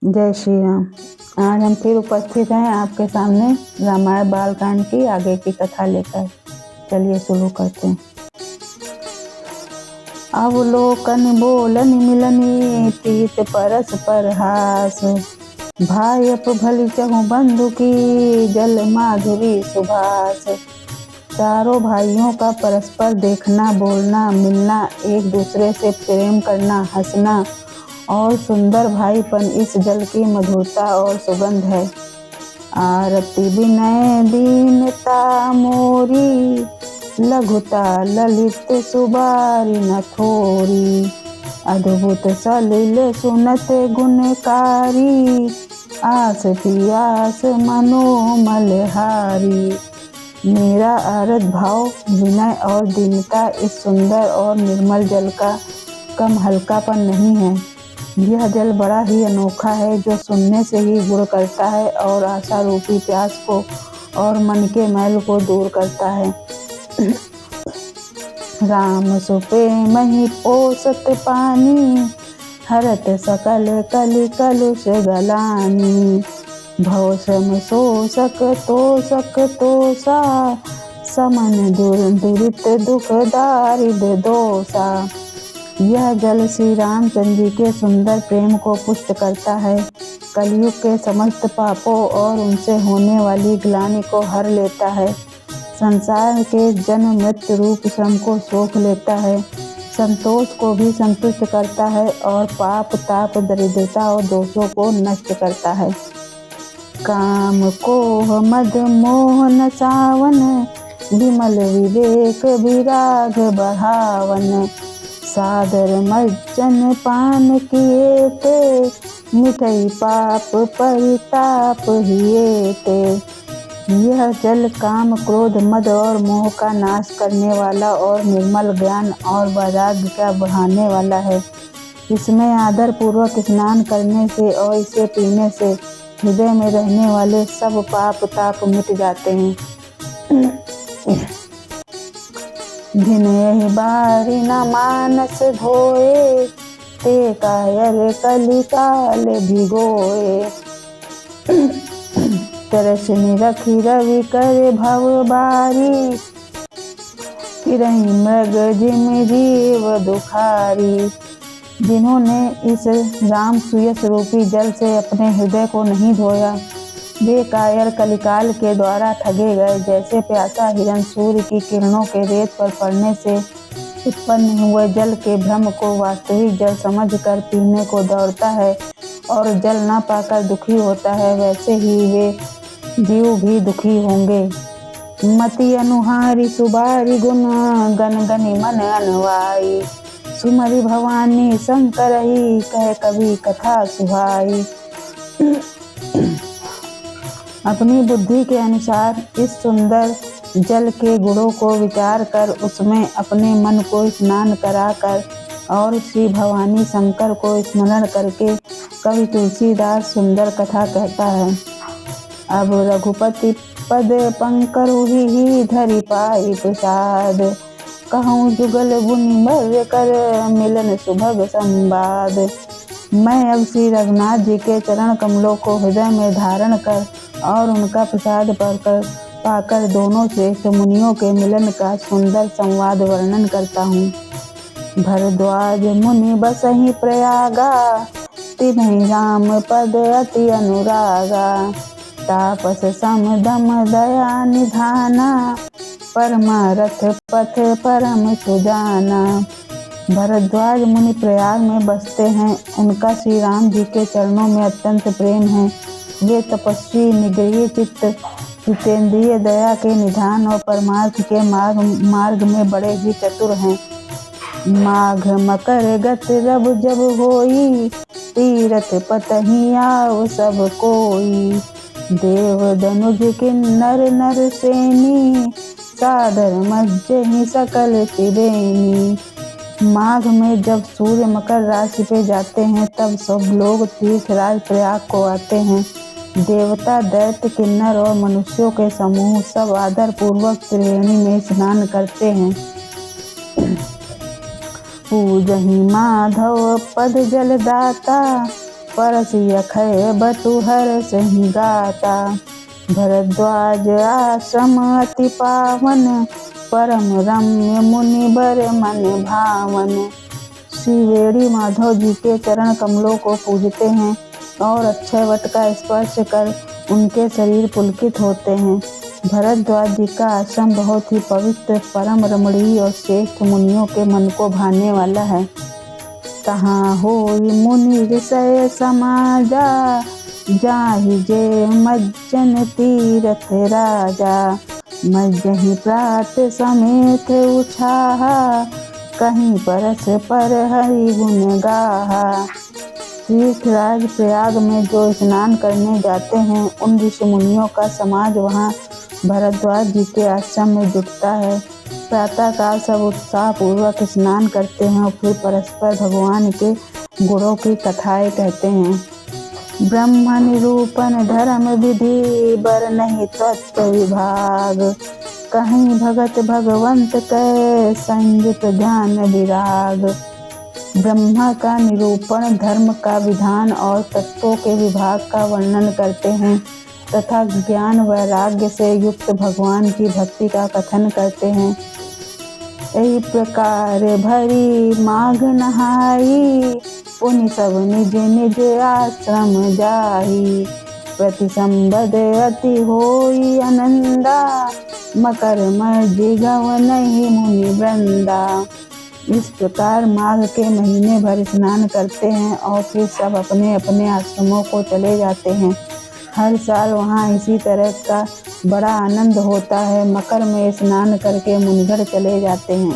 जय श्री राम। आज हम फिर उपस्थित हैं आपके सामने रामायण बालकांड की आगे की कथा लेकर। चलिए शुरू करते हैं। अवलोकन बोलन मिलनी प्रीत परस्पर हास, भाई अप भली चहु बंधु की जल माधुरी सुभाष। चारों भाइयों का परस्पर देखना, बोलना, मिलना, एक दूसरे से प्रेम करना, हंसना और सुंदर भाईपन इस जल की मधुरता और सुगंध है। आरती विनय दीनता मोरी, लघुता ललित सुबारी न थोरी। अद्भुत सलिल सुनत गुणकारी, आस पियास मनोमल हारी। मेरा आरत भाव, विनय और दीनता इस सुंदर और निर्मल जल का कम हल्कापन नहीं है। यह जल बड़ा ही अनोखा है, जो सुनने से ही गुण करता है और आशा रूपी प्यास को और मन के मैल को दूर करता है। राम सुप्रेम ही पोसत पानी, हरत सकल कलि कलुष गलानी। भव श्रम शोषक तोषक तोषा, समन दुरित दुख दारिद्र दोषा। यह जल श्री रामचंद्र जी के सुंदर प्रेम को पुष्ट करता है, कलयुग के समस्त पापों और उनसे होने वाली ग्लानि को हर लेता है, संसार के जन्म मृत्यु रूप श्रम को सोख लेता है, संतोष को भी संतुष्ट करता है और पाप ताप दरिद्रता और दोषों को नष्ट करता है। काम कोह मद मोह नसावन, विमल विवेक विराग बढ़ावन। सादर मज्जन पान किए ते, मिठई पाप परिताप हिए ते। यह जल काम क्रोध मद और मोह का नाश करने वाला और निर्मल ज्ञान और वैराग्य का बढ़ाने वाला है। इसमें आदर पूर्वक स्नान करने से और इसे पीने से हृदय में रहने वाले सब पाप ताप मिट जाते हैं। जिन यही बारी न मानस धोए, ते कायर कलिकाल भिगोए। तरसनी रखी रवि कर भव बारी, फिरहि मृग जिम जीव दुखारी। जिन्होंने इस राम सुयस रूपी जल से अपने हृदय को नहीं धोया, वे कायर कलिकाल के द्वारा ठगे गए। जैसे प्यासा हिरण सूर्य की किरणों के रेत पर पड़ने से उत्पन्न हुए जल के भ्रम को वास्तविक जल समझकर पीने को दौड़ता है और जल न पाकर दुखी होता है, वैसे ही वे जीव भी दुखी होंगे। मति अनुहारी सुबारी गुण, गन गनि मन अनवाई। सुमरि भवानी शंकर ही, कह कवि कथा सुहाई। अपनी बुद्धि के अनुसार इस सुंदर जल के गुणों को विचार कर उसमें अपने मन को स्नान कराकर और श्री भवानी शंकर को स्मरण करके कवि तुलसीदास सुंदर कथा कहता है। अब रघुपति पद पंकरु ही धरि पाई प्रसाद, कहूँ जुगल बुनि मर्य कर मिलन सुभग संवाद। मैं अब श्री रघुनाथ जी के चरण कमलों को हृदय में धारण कर और उनका प्रसाद पाकर दोनों श्रेष्ठ मुनियों के मिलन का सुंदर संवाद वर्णन करता हूँ। भरद्वाज मुनि बसहि प्रयागा, तिन्हि राम पद अति अनुरागा। तापस सम दम दया निधाना, परमारथ पथ परम सुजाना। भरद्वाज मुनि प्रयाग में बसते हैं, उनका श्री राम जी के चरणों में अत्यंत प्रेम है। वे तपस्वी, निगृह चित्त, जितेंद्रिय, दया के निधान और परमार्थ के मार्ग में बड़े ही चतुर हैं। माघ मकर गत रब जब होई, तीरथ पतहि आव सब कोई। देव दनुज किन्नर नर सेनी, सादर मज्जहि सकल त्रिवेणी। माघ में जब सूर्य मकर राशि पे जाते हैं, तब सब लोग तीर्थराज प्रयाग को आते हैं। देवता, दैत्य, किन्नर और मनुष्यों के समूह सब आदर पूर्वक त्रिवेणी में स्नान करते हैं। पूजहि माधव पद जलदाता, परस यखय बटुहर सही गाता। भरद्वाज आश्रम अति पावन, परम रम्य मुनि बर मन भावन। श्री वेणी माधव जी के चरण कमलों को पूजते हैं और अक्षय वट का स्पर्श कर उनके शरीर पुलकित होते हैं। भरद्वाज जी का आश्रम बहुत ही पवित्र, परम रमणीय और श्रेष्ठ मुनियों के मन को भाने वाला है। तहाँ होई मुनि ऋषय समाजा, जाहि जे मज्जन तीरथ राजा। मज्जहि प्रात समेत उछाहा, कहीं परस पर हरि गुण गाहा। तीर्थराज प्रयाग में जो स्नान करने जाते हैं, उन ऋषि मुनियों का समाज वहाँ भरद्वाज जी के आश्रम में जुटता है। प्रातःकाल सब उत्साह पूर्वक स्नान करते हैं और फिर परस्पर भगवान के गुणों की कथाएं कहते हैं। ब्रह्म निरूपण धर्म विधि, बर नहीं तत्व विभाग। कहीं भगत भगवंत कै, संयुत ज्ञान विराग। ब्रह्मा का निरूपण धर्म का विधान और तत्वों के विभाग का वर्णन करते हैं तथा ज्ञान वैराग्य से युक्त भगवान की भक्ति का कथन करते हैं। यही प्रकार भरी माघ नहाई, पुनि सब निज निज आश्रम जाई। प्रति संबद अति होई आनंदा, मकर मर्जी गवनहि मुनि वृंदा। इस प्रकार माघ के महीने भर स्नान करते हैं और फिर सब अपने अपने आश्रमों को चले जाते हैं। हर साल वहाँ इसी तरह का बड़ा आनंद होता है। मकर में स्नान करके मुनिगढ़ चले जाते हैं।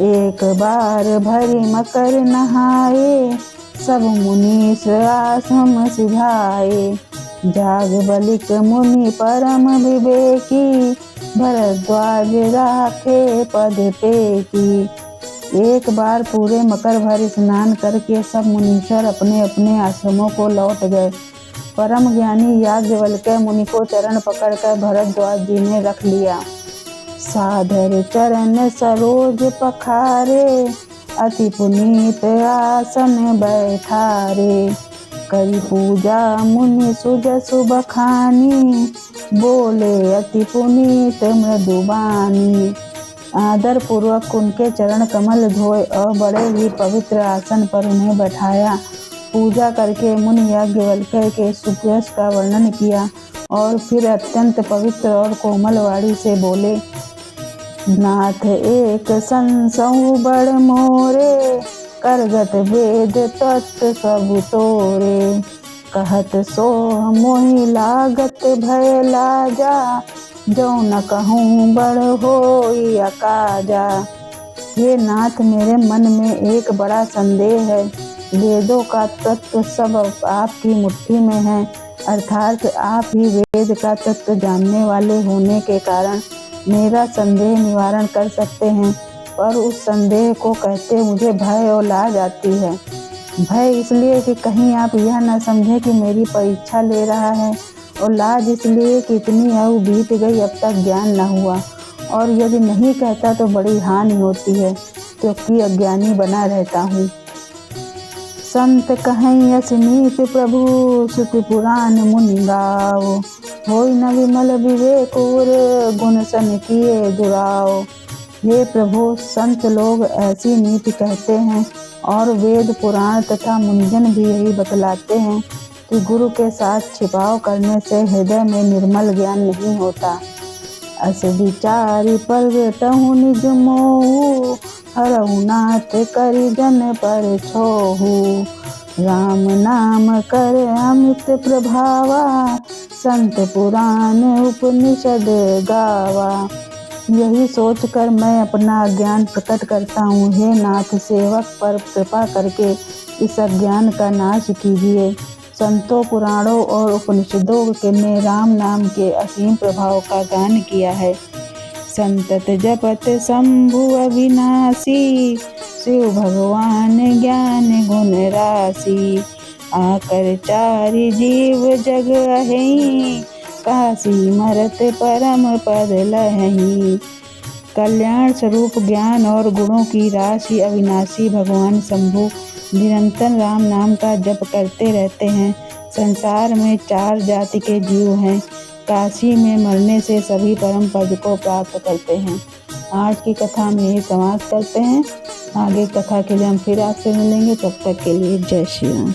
एक बार भरी मकर नहाए, सब मुनीश आश्रम सिधाए। जाग बलिक मुनि परम विवेकी, भरद्वाज राखे पद पेकी। एक बार पूरे मकर भर स्नान करके सब मुनीश्वर अपने अपने आश्रमों को लौट गए। परम ज्ञानी याज्ञवल्क्य मुनि को चरण पकड़कर भरद्वाज जी ने रख लिया। सादर चरण सरोज पखारे, अति पुनीत आसन बैठारे। करी पूजा मुनि सुजसु बखानी, बोले अति पुनीत मृदुबानी। आदर पूर्वक उनके चरण कमल धोए और बड़े ही पवित्र आसन पर उन्हें बैठाया। पूजा करके मुनि याज्ञवल्क्य के सुयश का वर्णन किया और फिर अत्यंत पवित्र और कोमल वाणी से बोले, नाथ एक संसहु बड़ मोरे, करगत वेद तत्व सब तोरे। कहत सोह मोहि लागत भय लाजा, जो न कहूँ बड़ होई अकाजा। हे नाथ, मेरे मन में एक बड़ा संदेह है। वेदों का तत्व सब आपकी मुट्ठी में है, अर्थात आप ही वेद का तत्व जानने वाले होने के कारण मेरा संदेह निवारण कर सकते हैं, पर उस संदेह को कहते मुझे भय और लाज आती है। भय इसलिए कि कहीं आप यह न समझें कि मेरी परीक्षा ले रहा है, और लाज इसलिए कि इतनी आयु बीत गई अब तक ज्ञान न हुआ, और यदि नहीं कहता तो बड़ी हानि होती है, क्योंकि अज्ञानी बना रहता हूँ। संत कहें असिनीत प्रभु, श्रुति पुराण मुनि गाओ। होई न विमल विवेक उर, गुण सन किए दुराओ। हे प्रभु, संत लोग ऐसी नीति कहते हैं और वेद पुराण तथा मुनिजन भी यही बतलाते हैं कि गुरु के साथ छिपाव करने से हृदय में निर्मल ज्ञान नहीं होता। अस विचारी प्रगटहु निज मोहु, हरहु नाथ करि जन पर छोहु। राम नाम कर अमित प्रभावा, संत पुराण उपनिषद गावा। यही सोचकर मैं अपना अज्ञान प्रकट करता हूँ। हे नाथ, सेवक पर कृपा करके इस अज्ञान का नाश कीजिए। संतों, पुराणों और उपनिषदों के ने राम नाम के असीम प्रभाव का गान किया है। संतत जपत शंभु अविनाशी, शिव भगवान ज्ञान गुण राशि। आकर चारि जीव जग अहि, काशी मरत परम पद लहहि। कल्याण स्वरूप ज्ञान और गुणों की राशि अविनाशी भगवान शंभु निरंतर राम नाम का जप करते रहते हैं। संसार में 4 जाति के जीव हैं। काशी में मरने से सभी परम पद को प्राप्त करते हैं। आज की कथा हम यही समाप्त करते हैं। आगे कथा के लिए हम फिर आपसे मिलेंगे। तब तक के लिए जय श्री राम।